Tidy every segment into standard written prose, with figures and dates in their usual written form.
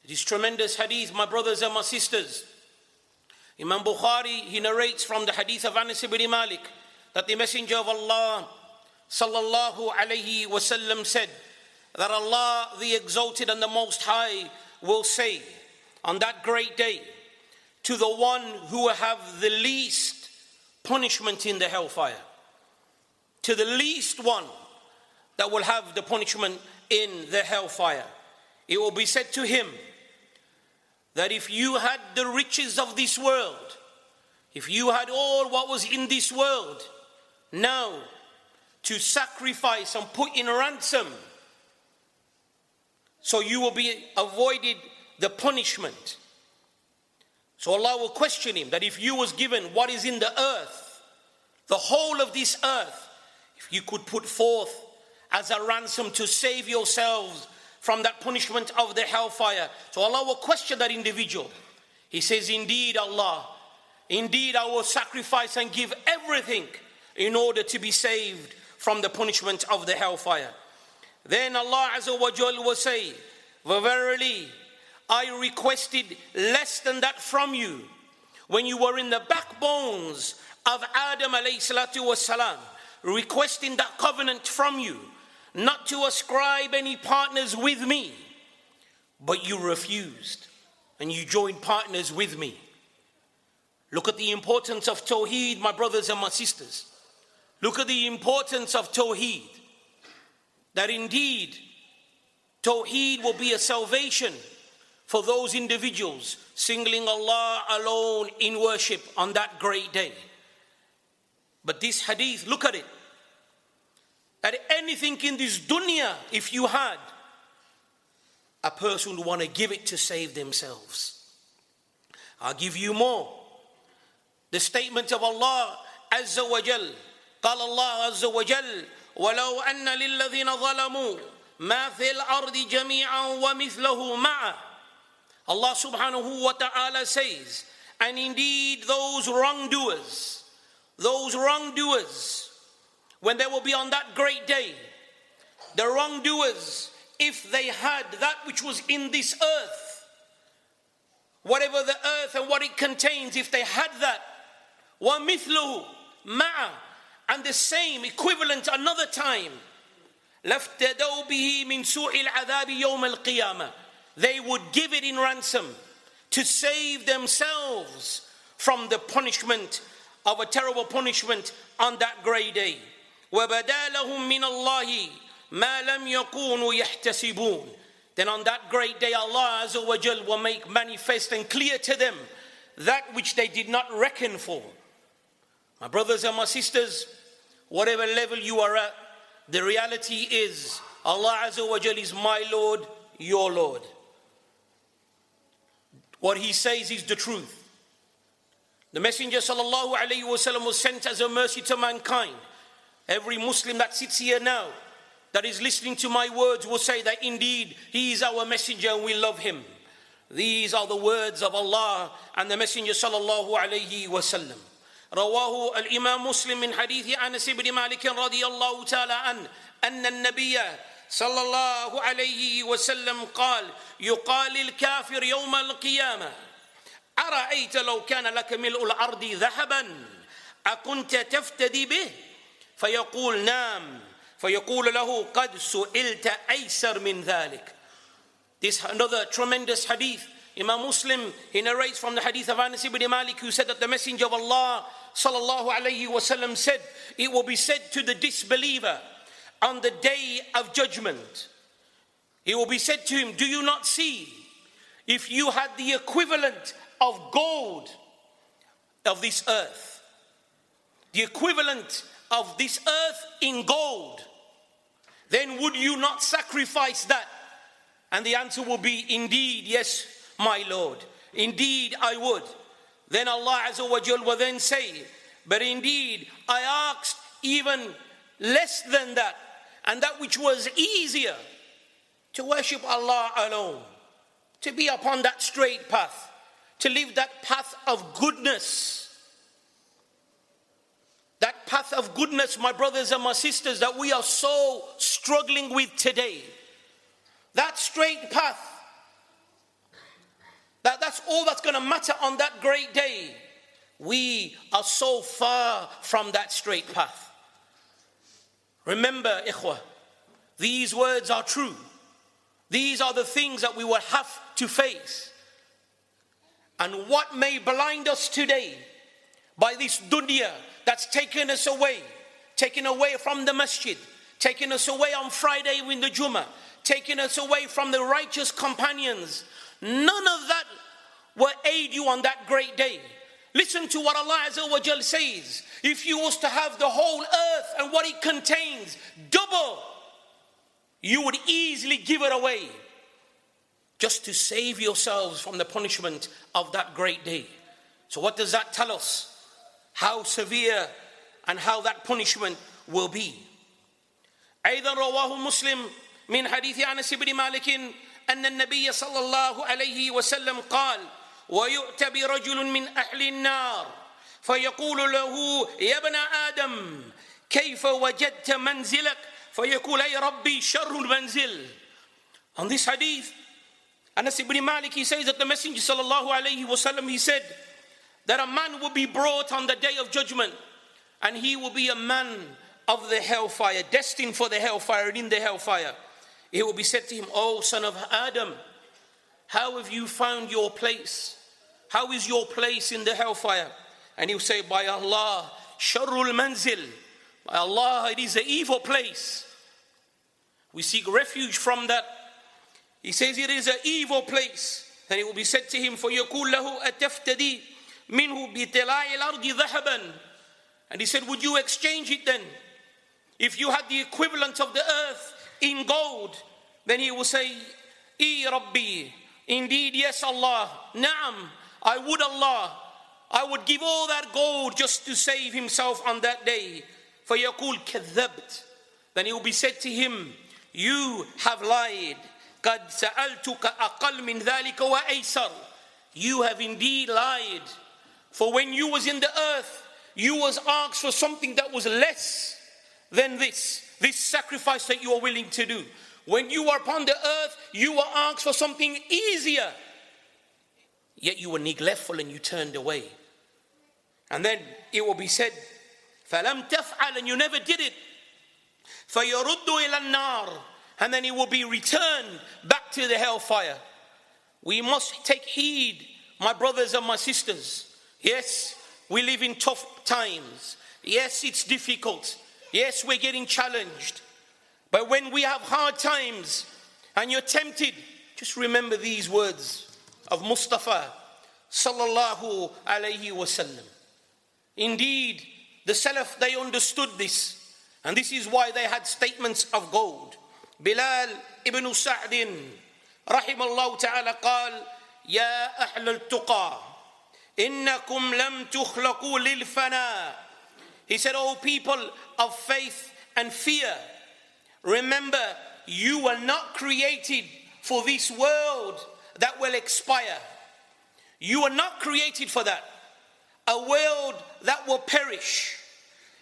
It is tremendous hadith, my brothers and my sisters. Imam Bukhari, he narrates from the hadith of Anas ibn Mālik that the Messenger of Allah sallallahu alayhi wasallam said that Allah, the Exalted and the Most High, will say on that great day to the one who will have the least punishment in the hellfire, to the least one that will have the punishment in the hellfire, it will be said to him that if you had the riches of this world, if you had all what was in this world, now to sacrifice and put in ransom, so you will be avoided the punishment. So Allah will question him that if you was given what is in the earth, the whole of this earth, if you could put forth as a ransom to save yourselves from that punishment of the hellfire. So Allah will question that individual. He says, indeed Allah, indeed I will sacrifice and give everything in order to be saved from the punishment of the hellfire. Then Allah Azza wa Jal will say, verily, I requested less than that from you when you were in the backbones of Adam alayhi salatu wasalam, requesting that covenant from you, not to ascribe any partners with me, but you refused and you joined partners with me. Look at the importance of Tawḥīd, my brothers and my sisters. Look at the importance of Tawḥīd. That indeed, Tawḥīd will be a salvation for those individuals singling Allah alone in worship on that great day. But this hadith, look at it. That anything in this dunya, if you had, a person would want to give it to save themselves. I'll give you more. The statement of Allah Azza wa Jal. قال الله عز وجل ولو أن للذين ظلموا ما في الأرض جميعا ومثله معه. Allah subhanahu wa ta'ala says, and indeed those wrongdoers, when they will be on that great day, the wrongdoers, if they had that which was in this earth, whatever the earth and what it contains, if they had that, وَمِثْلُهُ مَعَ, and the same equivalent another time, لَفْتَدَوْا بِهِ مِنْ سُوءِ الْعَذَابِ يَوْمَ الْقِيَامَةِ, they would give it in ransom to save themselves from the punishment of a terrible punishment on that great day. وَبَدَا لَهُم مِّنَ اللَّهِ مَا لَمْ يَكُونُوا يَحْتَسِبُونَ. Then on that great day, Allah Azza wa Jal will make manifest and clear to them that which they did not reckon for. My brothers and my sisters, whatever level you are at, the reality is Allah Azza wa Jal is my Lord, your Lord. What He says is the truth. The Messenger sallallahu alayhi wa sallam was sent as a mercy to mankind. Every Muslim that sits here now, that is listening to my words, will say that indeed He is our messenger and we love Him. These are the words of Allah and the Messenger sallallahu alayhi wa sallam. رواه الإمام مسلم من حديث أنس بن مالك رضي الله تعالى عنه أن النبي صلى الله عليه وسلم قال يقال للكافر يوم القيامة أرأيت لو كان لك ملء الأرض ذهبا أكنت تفتدي به فيقول نعم فيقول له قد سئلت أيسر من ذلك. This another tremendous hadith. Imam Muslim, he narrates from the hadith of Anas ibn Mālik, who said that the Messenger of Allah sallallahu alayhi wasallam said, it will be said to the disbeliever on the day of judgment, it will be said to him, do you not see, if you had the equivalent of gold of this earth, the equivalent of this earth in gold, then would you not sacrifice that? And the answer will be, indeed, yes, my Lord, indeed I would. Then Allah Azza wa Jal will then say, but indeed I asked even less than that, and that which was easier, to worship Allah alone, to be upon that straight path, to live that path of goodness. That path of goodness, my brothers and my sisters, that we are so struggling with today. That straight path. That's all that's going to matter on that great day. We are so far from that straight path. Remember, ikhwah, these words are true. These are the things that we will have to face. And what may blind us today by this dunya that's taken us away, taken away from the masjid, taken us away on Friday in the Jummah, taking us away from the righteous companions, none of that will aid you on that great day. Listen to what Allah Azza wa Jal says. If you was to have the whole earth and what it contains double, you would easily give it away just to save yourselves from the punishment of that great day. So what does that tell us? How severe and how that punishment will be. أيضا رواه مسلم من حديث أنس بن مالك أن النبي صلى الله عليه وسلم قال: ويؤتى برجل من أهل النار فيقول له: يا ابن آدم كيف وجدت منزلك؟ فيقول: أي ربي شر المنزل. On this hadith, Anas ibn Malik, he says that the Messenger sallallahu alayhi wasallam, he said that a man will be brought on the day of judgment, and he will be a man of the hellfire, destined for the hellfire and in the hellfire. It will be said to him: "O son of Adam, how have you found your place? How is your place in the hellfire?" And he will say, "By Allah, sharrul manzil. By Allah, it is an evil place. We seek refuge from that." He says it is an evil place. And it will be said to him, فَيَقُولْ لَهُ أَتَفْتَدِي مِنْهُ بِتِلَاءِ الْأَرْضِ ذَهَبًا. And he said, would you exchange it then? If you had the equivalent of the earth in gold, then he will say, "I Rabbi, indeed, yes Allah, Naam, I would Allah, I would give all that gold just to save himself on that day." فَيَقُولْ كَذَّبْتَ. Then it will be said to him, "You have lied. قَدْ سَأَلْتُكَ أَقَلْ مِنْ ذَلِكَ وَأَيْسَرُ." You have indeed lied. For when you was in the earth, you was asked for something that was less than this sacrifice that you are willing to do. When you were upon the earth, you were asked for something easier, yet you were neglectful and you turned away. And then it will be said, فَلَمْ تَفْعَلْ, and you never did it. فَيَرُدُّ إِلَى النَّارِ, and then it will be returned back to the hellfire. We must take heed, my brothers and my sisters. Yes, we live in tough times. Yes, it's difficult. Yes, we're getting challenged. But when we have hard times and you're tempted, just remember these words of Mustafa sallallahu alayhi wasallam. Indeed, the Salaf, they understood this, and this is why they had statements of gold. Bilal ibn Sa'd rahimallahu ta'ala قال: يا أهل التقى إنكم لم تخلقوا للفناء. He said, "O people of faith and fear, remember, you were not created for this world that will expire. You were not created for that, a world that will perish."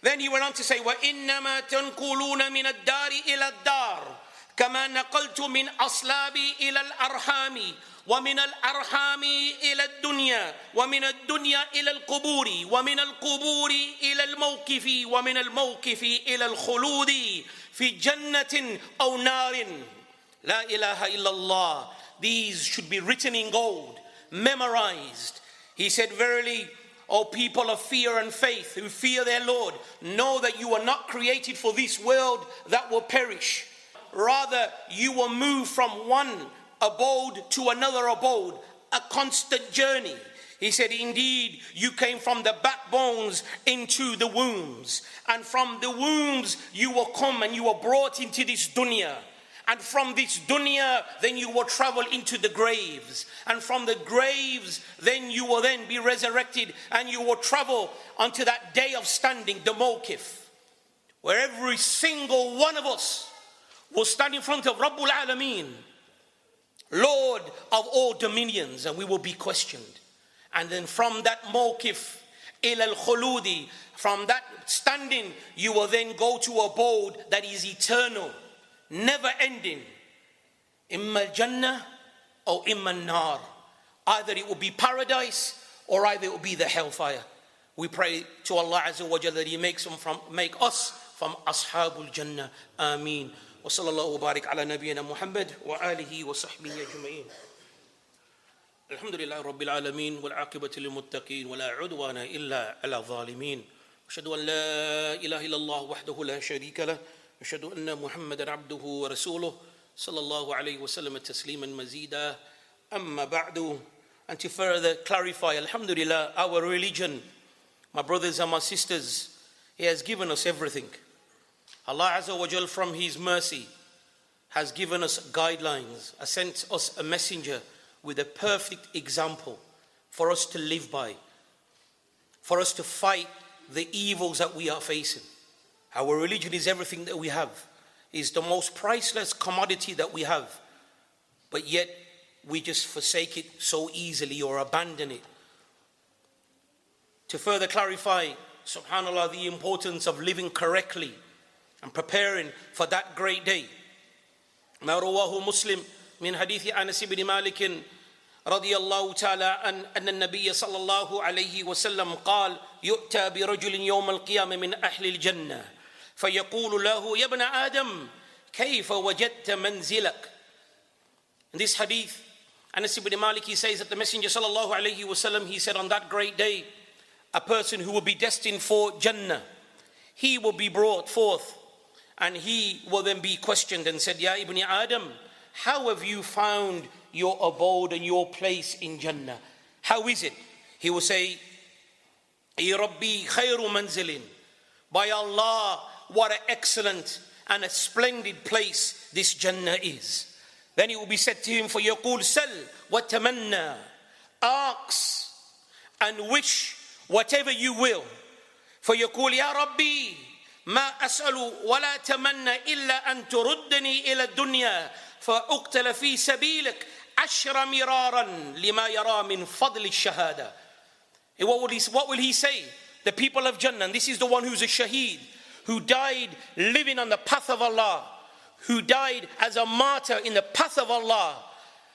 Then he went on to say, وَإِنَّمَا تَنْقُلُونَ مِنَ الدَّارِ إِلَى الدَّارِ كَمَا نَقَلْتُ مِنْ أَصْلَابِ إِلَى الْأَرْحَامِ وَمِنَ الْأَرْحَامِ إِلَى الدُّنْيَا وَمِنَ الدُّنْيَا إِلَى الْقُبُورِ وَمِنَ الْقُبُورِ إِلَى الْمَوْقِفِ وَمِنَ الْمَوْقِفِ إِلَى الْخُلُودِ فِي جَنَّةٍ أَوْ نَارٍ. La ilaha illallah. These should be written in gold, memorized. He said, "Verily, O people of fear and faith who fear their Lord, know that you are not created for this world that will perish. Rather, you will move from one abode to another abode, a constant journey." He said, "Indeed, you came from the backbones into the wombs, and from the wombs you will come and you were brought into this dunya. And from this dunya, then you will travel into the graves. And from the graves, then you will then be resurrected and you will travel unto that day of standing, the mawqif, where every single one of us will stand in front of Rabbul Alameen, Lord of all dominions, and we will be questioned. And then from that mawqif, ila al-khuludi, from that standing, you will then go to a abode that is eternal, never ending. Imma al-jannah or imma al-nar. Either it will be paradise or either it will be the hellfire. We pray to Allah Azza wa Jalla that He make us from Ashabul Jannah. Ameen. Wa sallallahu barik ala nabiyyina Muhammad wa alihi wa sahbihi ajma'in. Alhamdulillah Rabbil Alameen wal aqibatu lil muttaqeen wa la udwana illa ala zalimin. أشهد أن لا إله إلا الله وحده لا شريك له أشهد أن محمدا عبده ورسوله صلى الله عليه وسلم تسليما مزيدا أما بعد. And to further clarify, Alhamdulillah, our religion, my brothers and my sisters, He has given us everything. Allah Azza wa Jal from His mercy has given us guidelines, has sent us a messenger with a perfect example for us to live by, for us to fight the evils that we are facing. Our religion is everything that we have, is the most priceless commodity that we have, but yet we just forsake it so easily or abandon it. To further clarify, subhanAllah, the importance of living correctly and preparing for that great day. ما رواه مسلم من حديث أنس بن مالك رضي الله تعالى أن النبي صلى الله عليه وسلم قال يؤتى برجل يوم القيامة من أهل الجنة فيقول له يا ابن آدم كيف وجدت منزلك. In this hadith, Anas ibn Malik, he says that the Messenger sallallahu alayhi wasallam, he said, on that great day, a person who will be destined for Jannah, he will be brought forth and he will then be questioned and said, Ya Ibn Adam, how have you found your abode and your place in Jannah? How is it? He will say, Ya Rabbi khayru manzilin. By Allah, what an excellent and a splendid place this Jannah is. Then it will be said to him, for yaqul sal wa tamanna, ask and wish whatever you will. For yaqul ya Rabbi ma as'alu wa la tamanna illa an turuddani ila dunya fa uqtala fi sabilik ashra miraran lima yara min fadli shahada. What will he say? The people of Jannah, and this is the one who's a shaheed, who died living on the path of Allah, who died as a martyr in the path of Allah,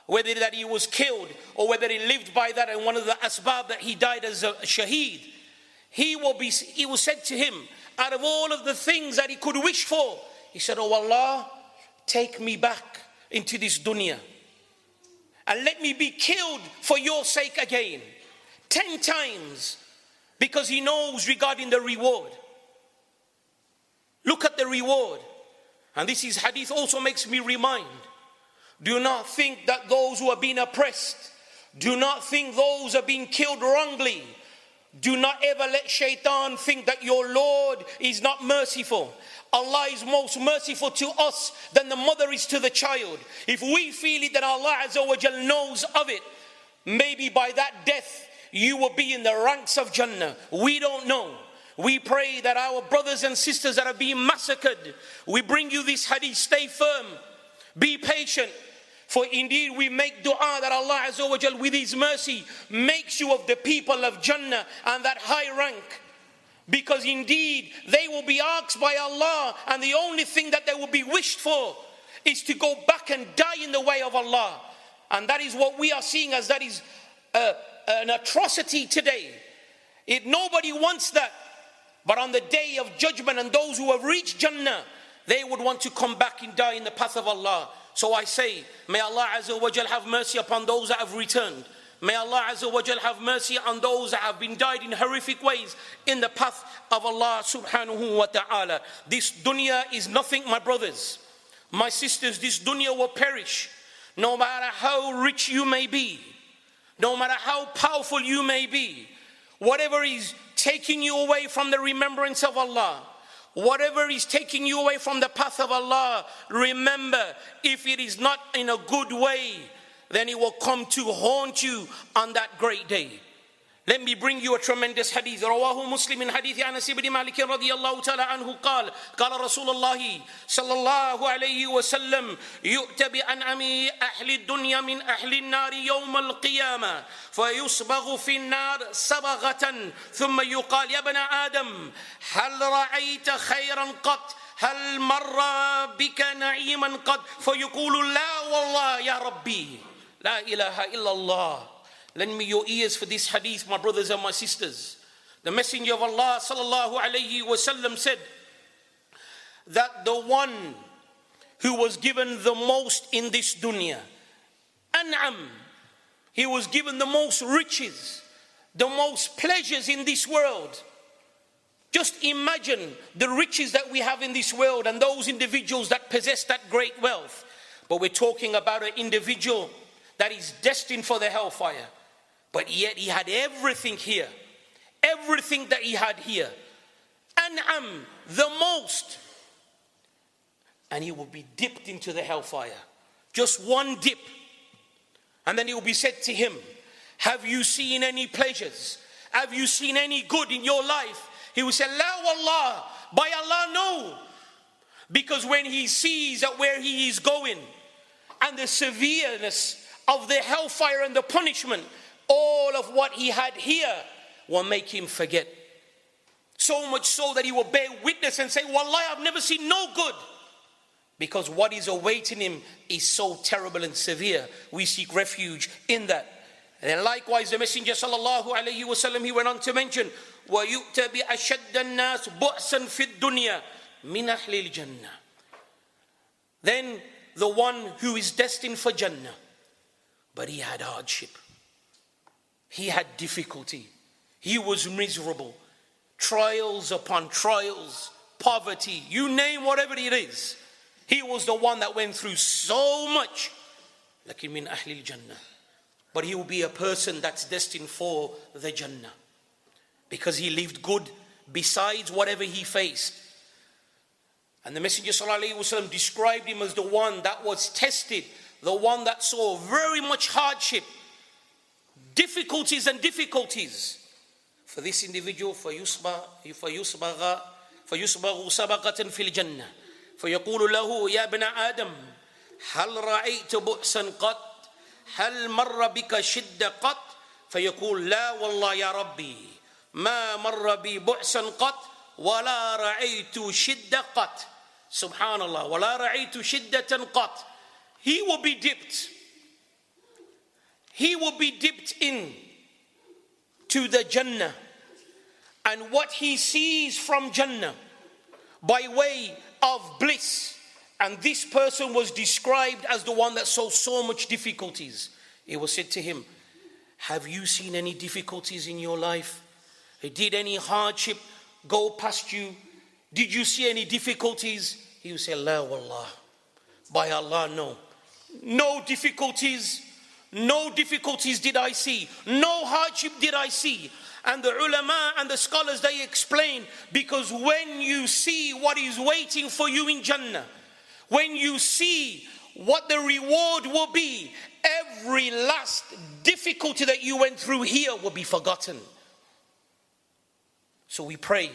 whether that he was killed or whether he lived by that, and one of the asbab that he died as a shaheed, it was said to him, out of all of the things that he could wish for, he said, oh Allah, take me back into this dunya and let me be killed for your sake again 10 times, because he knows regarding the reward. Look at the reward. And this is hadith also makes me remind, do not think that those who are being oppressed, do not think those are being killed wrongly, do not ever let shaitan think that your Lord is not merciful. Allah is most merciful to us than the mother is to the child. If we feel it, that Allah Azza wa Jal knows of it, maybe by that death you will be in the ranks of Jannah. We don't know. We pray that our brothers and sisters that are being massacred, we bring you this hadith, stay firm, be patient. For indeed we make dua that Allah Azza wa Jal with His mercy makes you of the people of Jannah and that high rank. Because indeed they will be asked by Allah, and the only thing that they will be wished for is to go back and die in the way of Allah. And that is what we are seeing as that is an atrocity today. Nobody wants that. But on the day of judgment, and those who have reached Jannah, they would want to come back and die in the path of Allah. So I say, may Allah Azza wa Jal have mercy upon those that have returned. May Allah Azza wa Jal have mercy on those that have been died in horrific ways in the path of Allah subhanahu wa ta'ala. This dunya is nothing, my brothers, my sisters. This dunya will perish. No matter how rich you may be, no matter how powerful you may be, whatever is taking you away from the remembrance of Allah, whatever is taking you away from the path of Allah, remember, if it is not in a good way, then it will come to haunt you on that great day. Let me bring you a tremendous hadith. رواه مسلم من حديث أنس بن مالك رضي الله تعالى عنه قال قال رسول الله صلى الله عليه وسلم يؤتى بأنعم أهل الدنيا من أهل النار يوم القيامة فيصبغ في النار صبغة ثم يقال يا ابن آدم هل رأيت خيرا قط هل مر بك نعيما قط فيقول لا والله يا ربي لا إله إلا الله Lend me your ears for this hadith, my brothers and my sisters. The Messenger of Allah sallallahu alayhi wasallam said that the one who was given the most in this dunya, an'am, he was given the most riches, the most pleasures in this world. Just imagine the riches that we have in this world and those individuals that possess that great wealth. But we're talking about an individual that is destined for the hellfire. But yet he had everything here. Everything that he had here. An'am, the most. And he will be dipped into the hellfire. Just one dip. And then it will be said to him, have you seen any pleasures? Have you seen any good in your life? He will say, La wallah, by Allah, no. Because when he sees that where he is going and the severeness of the hellfire and the punishment, all of what he had here will make him forget. So much so that he will bear witness and say, Wallah, I've never seen no good. Because what is awaiting him is so terrible and severe. We seek refuge in that. And then likewise, the Messenger sallallahu alayhi wasallam, he went on to mention, وَيُؤْتَ بِأَشَدَّ النَّاسِ بُؤْسًا فِي الدُّنْيَا مِنْ أَهْلِ الْجَنَّةِ. Then the one who is destined for Jannah, but he had hardship. He had difficulty. He was miserable. Trials upon trials, poverty, you name whatever it is. He was the one that went through so much. لَكِنْ مِنْ أَهْلِ الْجَنَّةِ. But he will be a person that's destined for the Jannah. Because he lived good besides whatever he faced. And the Messenger ﷺ described him as the one that was tested, the one that saw very much hardship, difficulties and difficulties. For this individual, فَيُصْبَغُ سَبَقَةً فِي الْجَنَّةِ فَيَقُولُ لَهُ يَا ابْنَ آدَمْ هَلْ رَأَيْتَ بُؤْسًا قَطْ هَلْ مَرَّ بِكَ شِدَّ قَطْ فَيَقُولُ لَا وَاللَّهِ يَا رَبِّي ما مر بي بؤسا قط ولا رأيت شدة قط. Subhanallah. ولا رأيت شدة قط. He will be dipped. He will be dipped in to the Jannah. And what he sees from Jannah by way of bliss. And this person was described as the one that saw so much difficulties. It was said to him, have you seen any difficulties in your life? Did any hardship go past you? Did you see any difficulties? He would say, La wallah. By Allah, no. No difficulties. No difficulties did I see. No hardship did I see. And the ulama and the scholars, they explain, because when you see what is waiting for you in Jannah, when you see what the reward will be, every last difficulty that you went through here will be forgotten. So we pray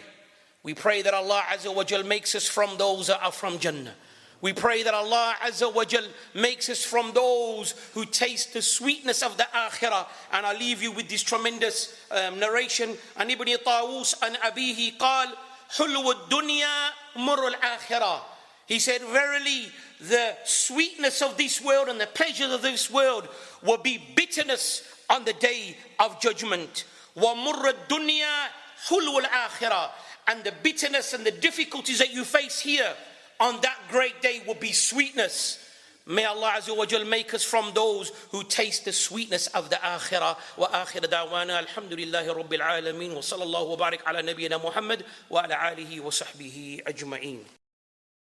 that Allah Azza wa Jal makes us from those that are from Jannah. We pray that Allah Azza wa Jal makes us from those who taste the sweetness of the akhirah. And I leave you with this tremendous narration. And Ibn Tawus and Abihi قال حلو الدنيا مر الآخرة. He said, verily, the sweetness of this world and the pleasures of this world will be bitterness on the day of judgment. وَمُرَّ الدُّنْيَا حُلْوَ الْآخِرَةِ. And the bitterness and the difficulties that you face here on that great day will be sweetness. May Allah Azza wa Jal make us from those who taste the sweetness of the akhirah. Wa akhir da'wana alhamdulillahi rabbil alameen wa sallallahu wa barik ala nabiyyina Muhammad wa ala alihi wa sahbihi ajma'een.